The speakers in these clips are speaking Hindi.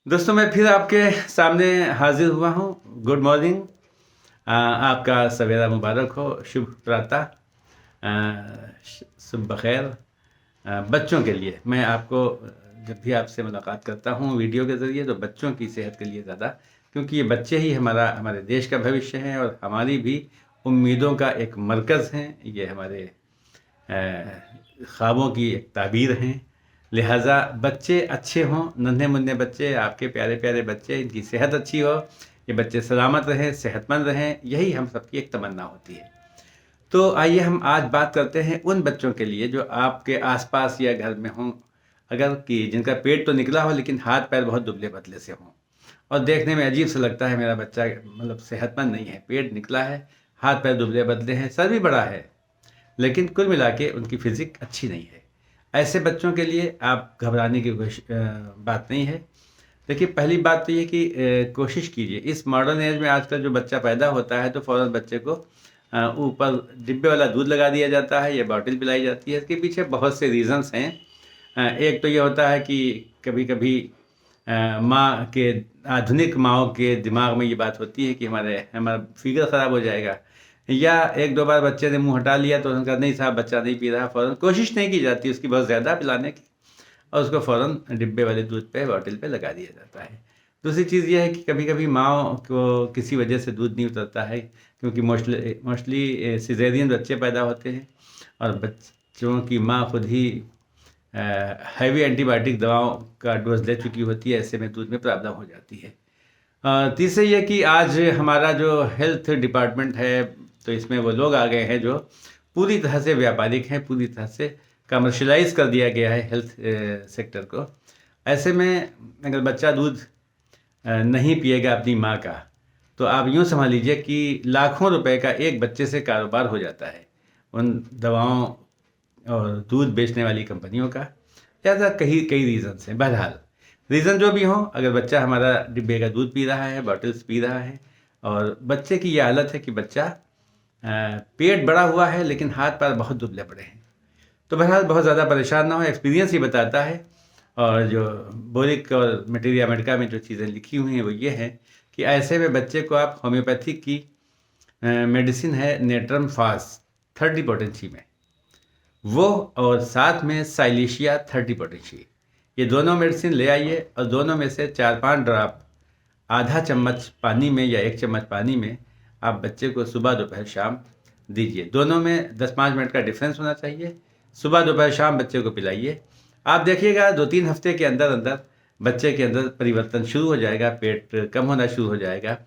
दोस्तों मैं फिर आपके सामने हाजिर हुआ हूँ। Good morning. आपका सवेरा मुबारक हो, शुभ प्रातः, शुभ बखैर। बच्चों के लिए मैं आपको जब भी आपसे मुलाकात करता हूँ वीडियो के ज़रिए तो बच्चों की सेहत के लिए ज़्यादा, क्योंकि ये बच्चे ही हमारे देश का भविष्य हैं और हमारी भी उम्मीदों का एक मरकज़ हैं। ये हमारे ख्वाबों की एक ताबीर हैं। लिहाजा बच्चे अच्छे हों, नन्हे मुन्ने बच्चे, आपके प्यारे प्यारे बच्चे, इनकी सेहत अच्छी हो, ये बच्चे सलामत रहें, सेहतमंद रहें, यही हम सबकी एक तमन्ना होती है। तो आइए हम आज बात करते हैं उन बच्चों के लिए जो आपके आसपास या घर में हों, अगर कि जिनका पेट तो निकला हो लेकिन हाथ पैर बहुत दुबले पतले से हों और देखने में अजीब सा लगता है मेरा बच्चा मतलब सेहतमंद नहीं है, पेट निकला है, हाथ पैर दुबले पतले हैं, सर भी बड़ा है, लेकिन कुल मिला के उनकी फिजिक अच्छी नहीं है। ऐसे बच्चों के लिए आप घबराने की बात नहीं है। देखिए, पहली बात तो ये कि कोशिश कीजिए, इस मॉडर्न एज में आजकल जो बच्चा पैदा होता है तो फ़ौरन बच्चे को ऊपर डिब्बे वाला दूध लगा दिया जाता है या बॉटल पिलाई जाती है। इसके पीछे बहुत से रीज़न्स हैं। एक तो ये होता है कि कभी कभी माँ के आधुनिक माँओं के दिमाग में ये बात होती है कि हमारा फिगर ख़राब हो जाएगा, या एक दो बार बच्चे ने मुंह हटा लिया तो उन्होंने कहा नहीं साहब बच्चा नहीं पी रहा, फ़ौरन कोशिश नहीं की जाती उसकी बहुत ज़्यादा पिलाने की और उसको फ़ौरन डिब्बे वाले दूध पे बॉटल पे लगा दिया जाता है। दूसरी चीज़ ये है कि कभी कभी माँ को किसी वजह से दूध नहीं उतरता है, क्योंकि मोस्टली सिजेरियन बच्चे पैदा होते हैं और बच्चों की माँ खुद ही हैवी एंटीबायोटिक दवाओं का डोज ले चुकी होती है, ऐसे में दूध में प्रॉब्लम हो जाती है। तीसरे ये कि आज हमारा जो हेल्थ डिपार्टमेंट है तो इसमें वो लोग आ गए हैं जो पूरी तरह से व्यापारिक हैं, पूरी तरह से कमर्शलाइज कर दिया गया है हेल्थ सेक्टर को। ऐसे में अगर बच्चा दूध नहीं पिएगा अपनी माँ का तो आप यूँ समझ लीजिए कि लाखों रुपए का एक बच्चे से कारोबार हो जाता है उन दवाओं और दूध बेचने वाली कंपनियों का। ज़्यादा कई कई रीज़न्स हैं। बहरहाल रीज़न जो भी हो, अगर बच्चा हमारा डिब्बे का दूध पी रहा है, बॉटल्स पी रहा है और बच्चे की ये हालत है कि बच्चा पेट बड़ा हुआ है लेकिन हाथ पैर बहुत दुबले पड़े हैं, तो बहरहाल बहुत ज़्यादा परेशान ना हो। एक्सपीरियंस ही बताता है। और जो बोरिक और मटेरिया मेडिका में जो चीज़ें लिखी हुई हैं वो ये हैं कि ऐसे में बच्चे को आप होम्योपैथिक की मेडिसिन है नेट्रम फास 30 पोटेंसी में, वो और साथ में साइलिशिया 30 पोटेंशी, ये दोनों मेडिसिन ले आइए और दोनों में से 4-5 ड्रॉप आधा चम्मच पानी में या 1 चम्मच पानी में आप बच्चे को सुबह दोपहर शाम दीजिए। दोनों में 10-5 मिनट का डिफरेंस होना चाहिए। सुबह दोपहर शाम बच्चे को पिलाइए। आप देखिएगा 2-3 हफ्ते के अंदर अंदर बच्चे के अंदर परिवर्तन शुरू हो जाएगा, पेट कम होना शुरू हो जाएगा,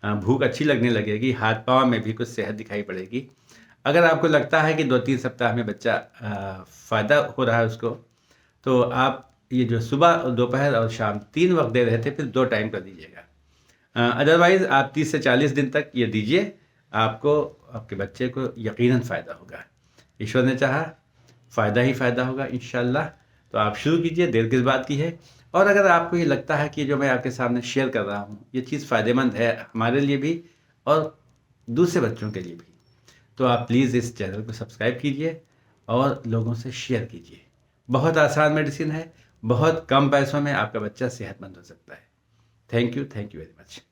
भूख अच्छी लगने लगेगी, हाथ पाँव में भी कुछ सेहत दिखाई पड़ेगी। अगर आपको लगता है कि 2-3 सप्ताह में बच्चा फ़ायदा हो रहा है उसको, तो आप ये जो सुबह दोपहर और शाम 3 वक्त दे रहे थे फिर 2 टाइम कर दीजिएगा। अदरवाइज़ आप 30 से 40 दिन तक ये दीजिए, आपको आपके बच्चे को यकीनन फ़ायदा होगा। ईश्वर ने चाहा फ़ायदा ही फ़ायदा होगा इंशाअल्लाह। तो आप शुरू कीजिए, देर किस बात की है। और अगर आपको ये लगता है कि जो मैं आपके सामने शेयर कर रहा हूँ ये चीज़ फ़ायदेमंद है हमारे लिए भी और दूसरे बच्चों के लिए भी, तो आप प्लीज़ इस चैनल को सब्सक्राइब कीजिए और लोगों से शेयर कीजिए। बहुत आसान मेडिसिन है, बहुत कम पैसों में आपका बच्चा सेहतमंद हो सकता है। Thank you very much.